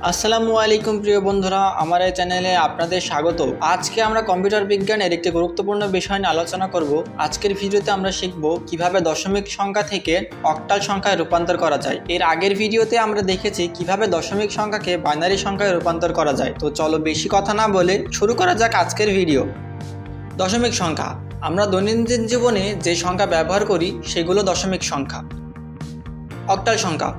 আসসালামু আলাইকুম প্রিয় বন্ধুরা, আমার এই চ্যানেলে আপনাদের স্বাগত। আজকে আমরা কম্পিউটার বিজ্ঞানের একটি গুরুত্বপূর্ণ বিষয় নিয়ে আলোচনা করব। আজকের ভিডিওতে আমরা শিখব কিভাবে দশমিক সংখ্যা থেকে অক্টাল সংখ্যায় রূপান্তর করা যায়। এর আগের ভিডিওতে আমরা দেখেছি কিভাবে দশমিক সংখ্যাকে বাইনারি সংখ্যায় রূপান্তর করা যায়। তো চলো বেশি কথা না বলে শুরু করা যাক আজকের ভিডিও। দশমিক সংখ্যা, আমরা দৈনন্দিন জীবনে যে সংখ্যা ব্যবহার করি সেগুলো দশমিক সংখ্যা। অক্টাল সংখ্যা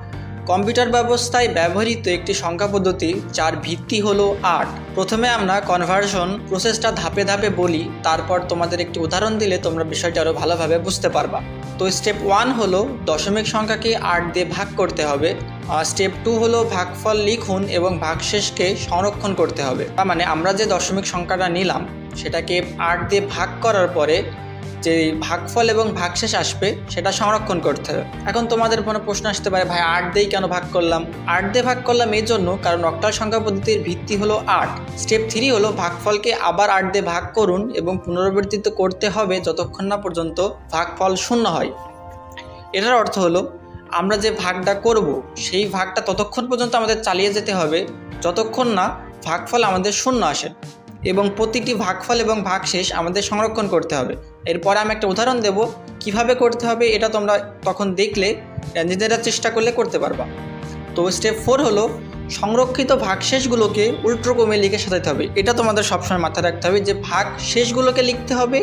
কম্পিউটার ব্যবস্থায় ব্যবহৃত একটি সংখ্যা পদ্ধতি যার ভিত্তি হলো ৮। প্রথমে আমরা কনভার্সন প্রসেসটা ধাপে ধাপে বলি, তারপর তোমাদের একটি উদাহরণ দিলে তোমরা বিষয়টা আরও ভালোভাবে বুঝতে পারবা। তো স্টেপ 1 হলো দশমিক সংখ্যাকে ৮ দিয়ে ভাগ করতে হবে। স্টেপ 2 হলো ভাগফল লিখুন এবং ভাগশেষকে সংরক্ষণ করতে হবে। তার মানে আমরা যে দশমিক সংখ্যাটা নিলাম সেটাকে ৮ দিয়ে ভাগ করার পরে যে ভাগফল এবং ভাগশেষ আসবে সেটা সংরক্ষণ করতে হবে। এখন তোমাদের মনে প্রশ্ন আসতে পারে, ভাই ৮ দিয়ে কেন ভাগ করলাম? ৮ দিয়ে ভাগ করলাম এই জন্য কারণ অক্টাল সংখ্যা পদ্ধতির ভিত্তি হলো ৮। স্টেপ 3 হলো ভাগফলকে আবার ৮ দিয়ে ভাগ করুন এবং পুনরাবর্তিত করতে হবে যতক্ষণ না পর্যন্ত ভাগফল 0 হয়। এটার অর্থ হলো আমরা যে ভাগটা করব সেই ভাগটা ততক্ষণ পর্যন্ত আমাদের চালিয়ে যেতে হবে যতক্ষণ না ভাগফল আমাদের 0 আসে, এবং প্রতিটি ভাগফল এবং ভাগশেষ আমাদের সংরক্ষণ করতে হবে। এরপরে আমি একটা উদাহরণ দেব কিভাবে করতে হবে, এটা তোমরা তখন দেখলে নিজেরা চেষ্টা করলে করতে পারবা। তো স্টেপ 4 হলো সংরক্ষিত ভাগশেষগুলোকে উল্টোক্রমে লিখে সাজাতে হবে। এটা তোমাদের সবসময় মাথায় রাখতে হবে যে ভাগশেষগুলোকে লিখতে হবে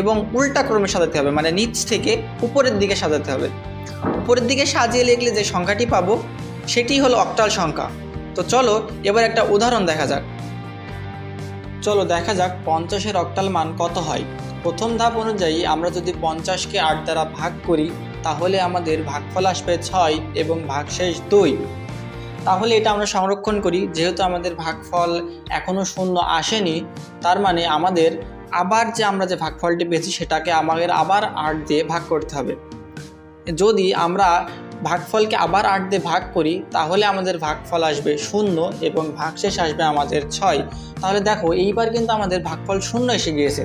এবং উল্টা ক্রমে সাজাতে হবে, মানে নিচ থেকে উপরের দিকে সাজাতে হবে। উপরের দিকে সাজিয়ে লিখলে যে সংখ্যাটি পাবো সেটি হলো অক্টাল সংখ্যা। তো চলো এবার একটা উদাহরণ দেখা যাক। চলো দেখা যাক 50-এর অক্টাল মান কত হয়। প্রথম ধাপ অনুযায়ী আমরা যদি 50-কে 8 দ্বারা ভাগ করি তাহলে আমাদের ভাগফল আসবে 6 এবং ভাগশেষ 2। তাহলে এটা আমরা সংরক্ষণ করি। যেহেতু আমাদের ভাগফল এখনও 0 আসেনি, তার মানে আমাদের আবার আমরা যে ভাগফলটি পেয়েছি সেটাকে আমাদের আবার 8 দিয়ে ভাগ করতে হবে। যদি আমরা ভাগফলকে আবার 8 দিয়ে ভাগ করি তাহলে আমাদের ভাগফল আসবে 0 এবং ভাগশেষ আসবে আমাদের 6। তাহলে দেখো এইবার কিন্তু আমাদের ভাগফল 0 এসে গিয়েছে।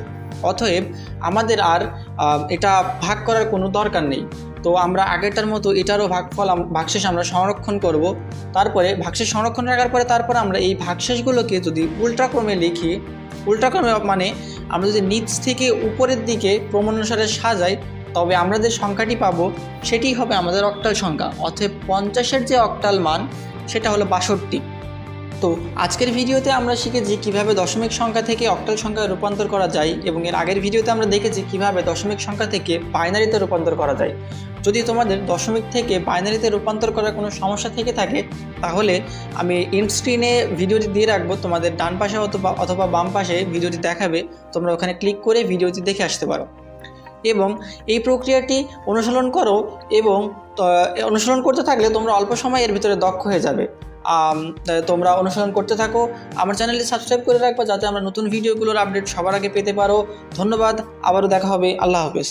অতএব আমাদের আর এটা ভাগ করার কোনো দরকার নেই। তো আমরা আগেরটার মতো এটারও ভাগশেষ আমরা সংরক্ষণ করব। তারপরে ভাগশেষ সংরক্ষণ রাখার পরে তারপর আমরা এই ভাগশেষগুলোকে যদি উল্টাক্রমে লিখি, উল্টাক্রমে মানে আমরা যদি নিচ থেকে উপরের দিকে ক্রমানুসারে সাজাই, তবে আমরা যে সংখ্যাটি পাবো সেটি হবে আমাদের অক্টাল সংখ্যা। অতএব 50-এর যে অক্টাল মান সেটা হলো 62। তো আজকের ভিডিওতে আমরা শিখেছি কিভাবে দশমিক সংখ্যা থেকে অক্টাল সংখ্যায় রূপান্তর করা যায়, এবং এর আগের ভিডিওতে আমরা দেখেছি কিভাবে দশমিক সংখ্যা থেকে বাইনারিতে রূপান্তর করা যায়। যদি তোমাদের দশমিক থেকে বাইনারিতে রূপান্তর করার কোনো সমস্যা থেকে থাকে তাহলে আমি এন্ড স্ক্রিনে ভিডিওটি দিয়ে রাখবো, তোমাদের ডান পাশে অথবা বাম পাশে ভিডিওটি দেখাবে, তোমরা ওখানে ক্লিক করে ভিডিওটি দেখে আসতে পারো এবং এই প্রক্রিয়াটি অনুসরণ করো। এবং অনুসরণ করতে থাকলে তোমরা অল্প সময় এর ভিতরে দক্ষ হয়ে যাবে। তোমরা অনুসরণ করতে থাকো। আমার চ্যানেলটি সাবস্ক্রাইব করে রাখবা যাতে আমরা নতুন ভিডিওগুলোর আপডেট সবার আগে পেতে পারো। ধন্যবাদ, আবারও দেখা হবে। আল্লাহ হাফেজ।